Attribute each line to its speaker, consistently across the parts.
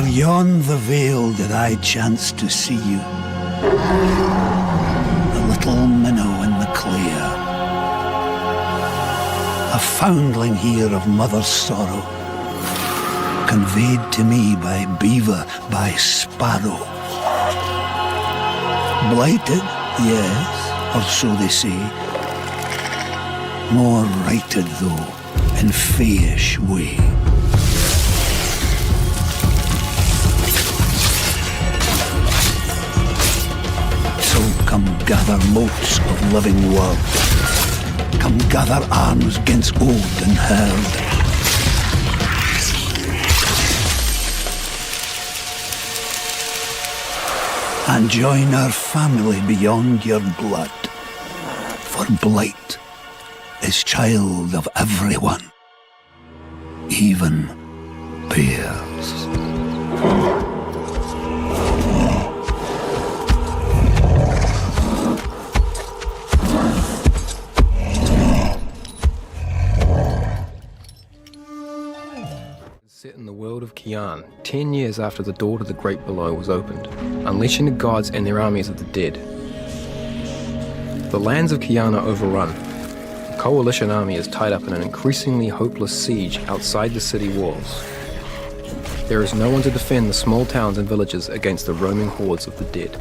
Speaker 1: For yon the vale did I chance to see you, the little minnow in the clear, a foundling here of mother's sorrow, conveyed to me by beaver, by sparrow. Blighted, yes, or so they say, more righted though, in fayish way. So come gather motes of living world, come gather arms gainst old and herd. And join our family beyond your blood, for blight is child of everyone, even bears.
Speaker 2: Set in the world of Kian, 10 years after the door to the Great Below was opened, unleashing the gods and their armies of the dead. The lands of Kian are overrun. The coalition army is tied up in an increasingly hopeless siege outside the city walls. There is no one to defend the small towns and villages against the roaming hordes of the dead.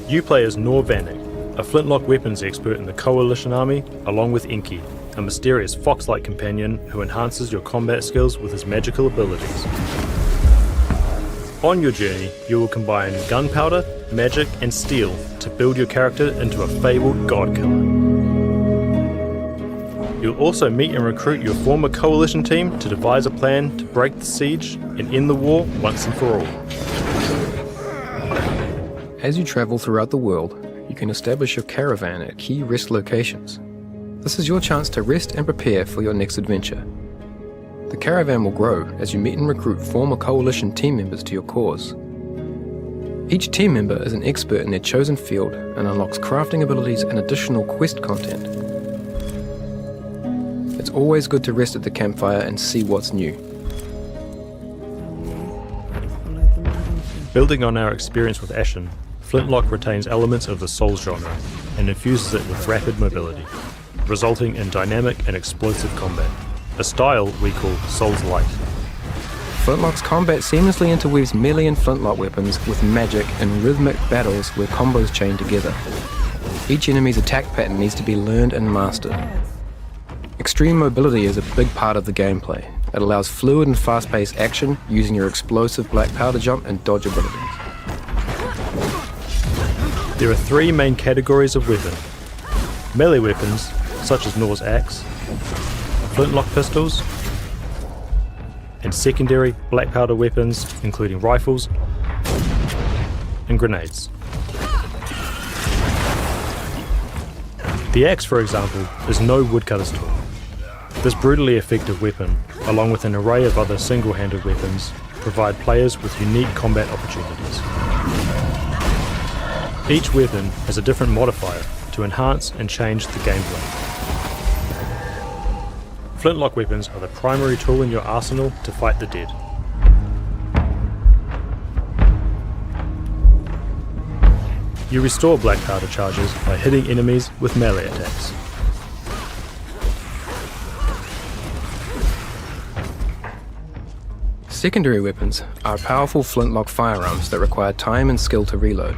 Speaker 3: You play as Nor Vanek, a flintlock weapons expert in the coalition army, along with Inky, a mysterious fox-like companion who enhances your combat skills with his magical abilities. On your journey, you will combine gunpowder, magic and steel to build your character into a fabled god killer. You'll also meet and recruit your former coalition team to devise a plan to break the siege and end the war once and for all.
Speaker 2: As you travel throughout the world, you can establish your caravan at key rest locations. This is your chance to rest and prepare for your next adventure. The caravan will grow as you meet and recruit former coalition team members to your cause. Each team member is an expert in their chosen field and unlocks crafting abilities and additional quest content. It's always good to rest at the campfire and see what's new.
Speaker 3: Building on our experience with Ashen, Flintlock retains elements of the Souls genre and infuses it with rapid mobility, resulting in dynamic and explosive combat, a style we call Souls Light.
Speaker 2: Flintlock's combat seamlessly interweaves melee and flintlock weapons with magic in rhythmic battles where combos chain together. Each enemy's attack pattern needs to be learned and mastered. Extreme mobility is a big part of the gameplay. It allows fluid and fast-paced action using your explosive black powder jump and dodge abilities.
Speaker 3: There are three main categories of weapon. Melee weapons, such as Nor's axe, flintlock pistols, and secondary black powder weapons including rifles and grenades. The axe, for example, is no woodcutter's tool. This brutally effective weapon, along with an array of other single-handed weapons, provide players with unique combat opportunities. Each weapon has a different modifier to enhance and change the gameplay. Flintlock weapons are the primary tool in your arsenal to fight the dead. You restore black powder charges by hitting enemies with melee attacks.
Speaker 2: Secondary weapons are powerful flintlock firearms that require time and skill to reload.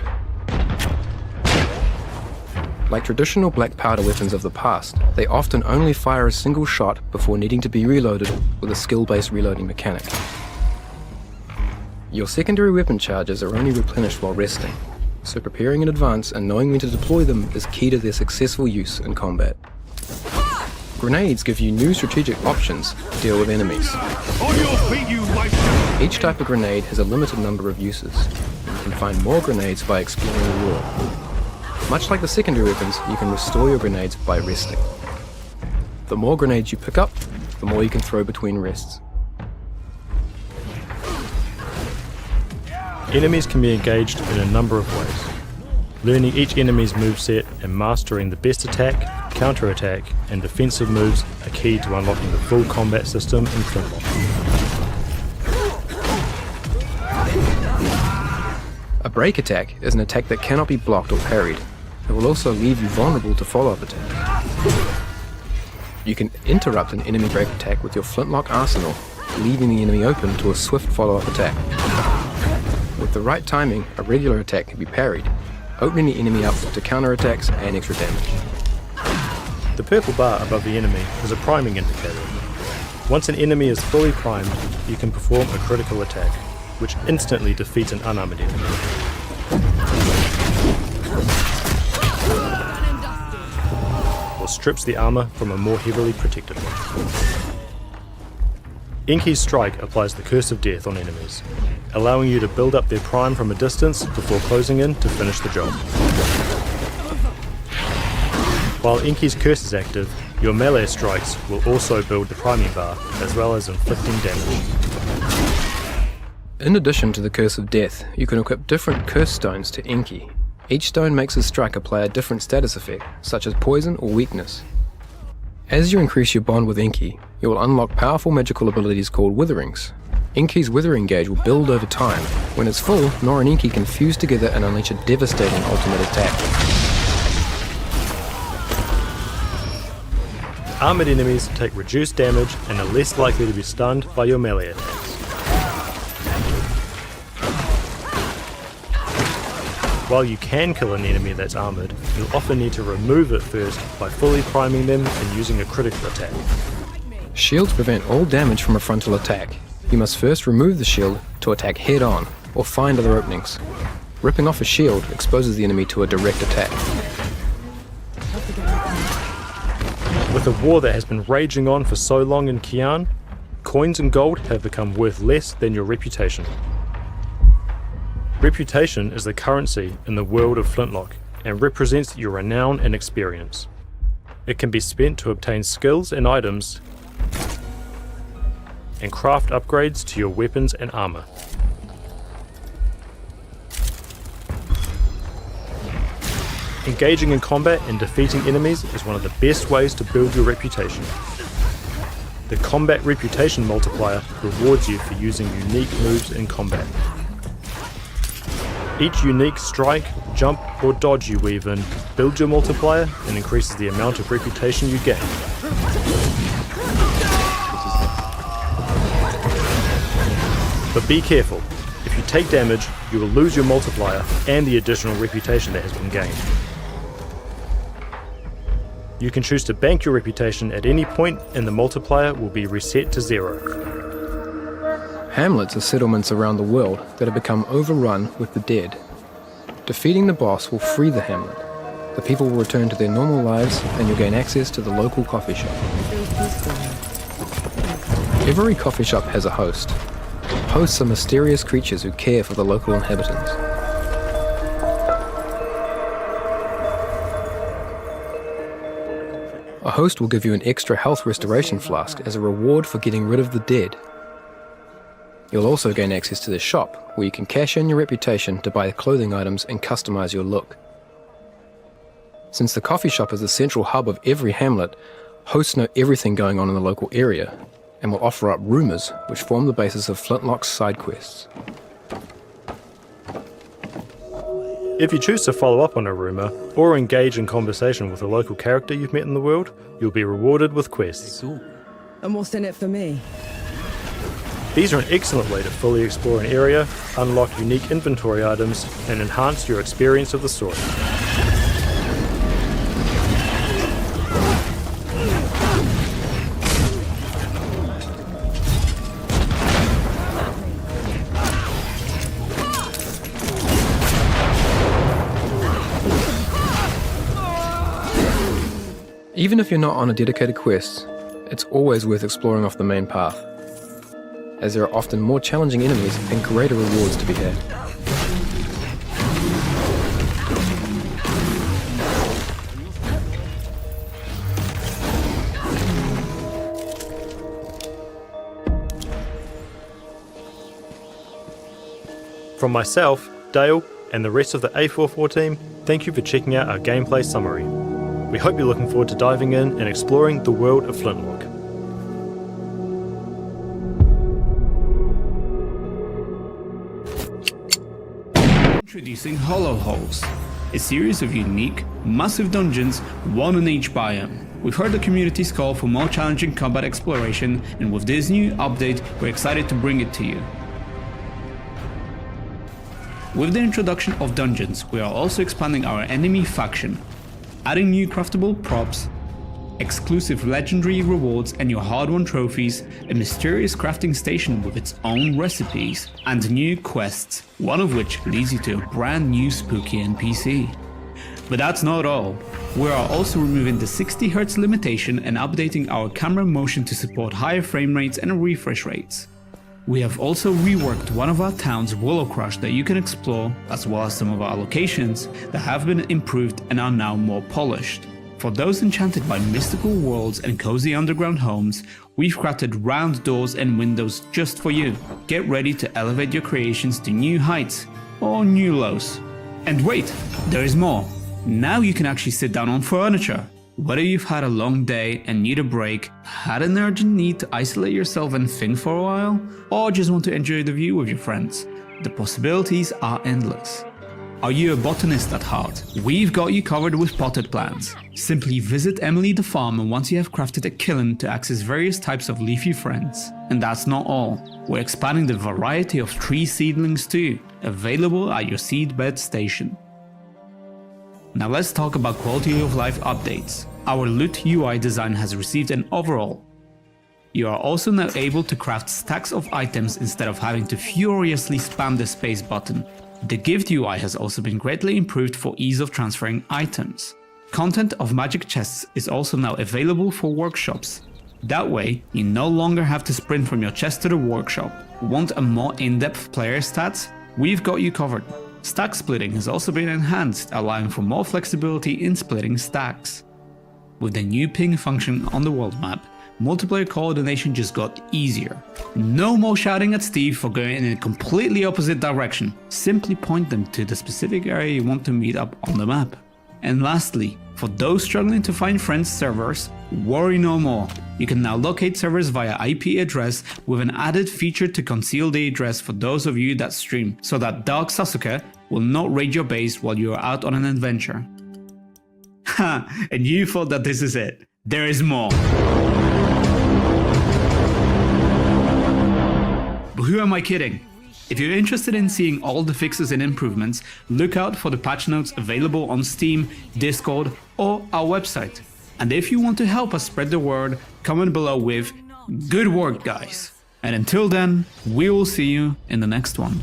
Speaker 2: Like traditional black powder weapons of the past, they often only fire a single shot before needing to be reloaded with a skill-based reloading mechanic. Your secondary weapon charges are only replenished while resting, so preparing in advance and knowing when to deploy them is key to their successful use in combat. Grenades give you new strategic options to deal with enemies.
Speaker 4: On your feet, you waster!
Speaker 2: Each type of grenade has a limited number of uses. You can find more grenades by exploring the world. Much like the secondary weapons, you can restore your grenades by resting. The more grenades you pick up, the more you can throw between rests.
Speaker 3: Enemies can be engaged in a number of ways. Learning each enemy's moveset and mastering the best attack, counter-attack and defensive moves are key to unlocking the full combat system in Flintlock.
Speaker 2: break attack is an attack that cannot be blocked or parried. It will also leave you vulnerable to follow-up attack. You can interrupt an enemy break attack with your Flintlock arsenal, leaving the enemy open to a swift follow-up attack. With the right timing, a regular attack can be parried, opening the enemy up to counterattacks and extra damage.
Speaker 3: The purple bar above the enemy is a priming indicator. Once an enemy is fully primed, you can perform a critical attack, which instantly defeats an unarmored enemy. Or strips the armor from a more heavily protected one. Enki's strike applies the Curse of Death on enemies, allowing you to build up their prime from a distance before closing in to finish the job. While Enki's curse is active, your melee strikes will also build the priming bar, as well as inflicting damage.
Speaker 2: In addition to the Curse of Death, you can equip different curse stones to Enki. Each stone makes his strike apply a different status effect, such as poison or weakness. As you increase your bond with Enki, you will unlock powerful magical abilities called Witherings. Enki's Withering Gauge will build over time. When it's full, Nor and Enki can fuse together and unleash a devastating ultimate attack.
Speaker 3: Armoured enemies take reduced damage and are less likely to be stunned by your melee attacks. While you can kill an enemy that's armoured, you'll often need to remove it first by fully priming them and using a critical attack.
Speaker 2: Shields prevent all damage from a frontal attack. You must first remove the shield to attack head-on, or find other openings. Ripping off a shield exposes the enemy to a direct attack.
Speaker 3: With a war that has been raging on for so long in Kian, coins and gold have become worth less than your reputation. Reputation is the currency in the world of Flintlock and represents your renown and experience. It can be spent to obtain skills and items and craft upgrades to your weapons and armor. Engaging in combat and defeating enemies is one of the best ways to build your reputation. The combat reputation multiplier rewards you for using unique moves in combat. Each unique strike, jump or dodge you weave in builds your multiplier and increases the amount of reputation you gain. But be careful, if you take damage, you will lose your multiplier and the additional reputation that has been gained. You can choose to bank your reputation at any point and the multiplier will be reset to 0.
Speaker 2: Hamlets are settlements around the world that have become overrun with the dead. Defeating the boss will free the hamlet. The people will return to their normal lives and you'll gain access to the local coffee shop. Every coffee shop has a host. Hosts are mysterious creatures who care for the local inhabitants. A host will give you an extra health restoration flask as a reward for getting rid of the dead. You'll also gain access to the shop, where you can cash in your reputation to buy clothing items and customize your look. Since the coffee shop is the central hub of every hamlet, hosts know everything going on in the local area, and will offer up rumours which form the basis of Flintlock's side quests.
Speaker 3: If you choose to follow up on a rumour, or engage in conversation with a local character you've met in the world, you'll be rewarded with quests.
Speaker 5: And what's in it for me?
Speaker 3: These are an excellent way to fully explore an area, unlock unique inventory items, and enhance your experience of the story.
Speaker 2: Even if you're not on a dedicated quest, it's always worth exploring off the main path, as there are often more challenging enemies and greater rewards to be had.
Speaker 3: From myself, Dale, and the rest of the A44 team, thank you for checking out our gameplay summary. We hope you're looking forward to diving in and exploring the world of Flintlock.
Speaker 6: Introducing Hollow Holes, a series of unique, massive dungeons, one in each biome. We've heard the community's call for more challenging combat exploration, and with this new update, we're excited to bring it to you. With the introduction of dungeons, we are also expanding our enemy faction, adding new craftable props, exclusive legendary rewards and your hard-won trophies, a mysterious crafting station with its own recipes, and new quests, one of which leads you to a brand new spooky NPC. But that's not all. We are also removing the 60Hz limitation and updating our camera motion to support higher frame rates and refresh rates. We have also reworked one of our towns, Willow Crush, that you can explore, as well as some of our locations that have been improved and are now more polished. For those enchanted by mystical worlds and cozy underground homes, we've crafted round doors and windows just for you. Get ready to elevate your creations to new heights, or new lows. And wait, there is more. Now you can actually sit down on furniture. Whether you've had a long day and need a break, had an urgent need to isolate yourself and think for a while, or just want to enjoy the view with your friends, the possibilities are endless. Are you a botanist at heart? We've got you covered with potted plants. Simply visit Emily the farm and once you have crafted a kiln to access various types of leafy friends. And that's not all. We're expanding the variety of tree seedlings too, available at your seedbed station. Now let's talk about quality of life updates. Our loot UI design has received an overhaul. You are also now able to craft stacks of items instead of having to furiously spam the space button. The gift UI has also been greatly improved for ease of transferring items. Content of magic chests is also now available for workshops. That way, you no longer have to sprint from your chest to the workshop. Want a more in-depth player stats? We've got you covered. Stack splitting has also been enhanced, allowing for more flexibility in splitting stacks. With the new ping function on the world map, multiplayer coordination just got easier. No more shouting at Steve for going in a completely opposite direction. Simply point them to the specific area you want to meet up on the map. And lastly, for those struggling to find friends servers, worry no more. You can now locate servers via IP address with an added feature to conceal the address for those of you that stream, so that Dark Sasuke will not raid your base while you are out on an adventure. Ha! And you thought that this is it. There is more. But who am I kidding? If you're interested in seeing all the fixes and improvements, look out for the patch notes available on Steam, Discord, or our website. And if you want to help us spread the word, comment below with "Good work, guys." And until then, we will see you in the next one.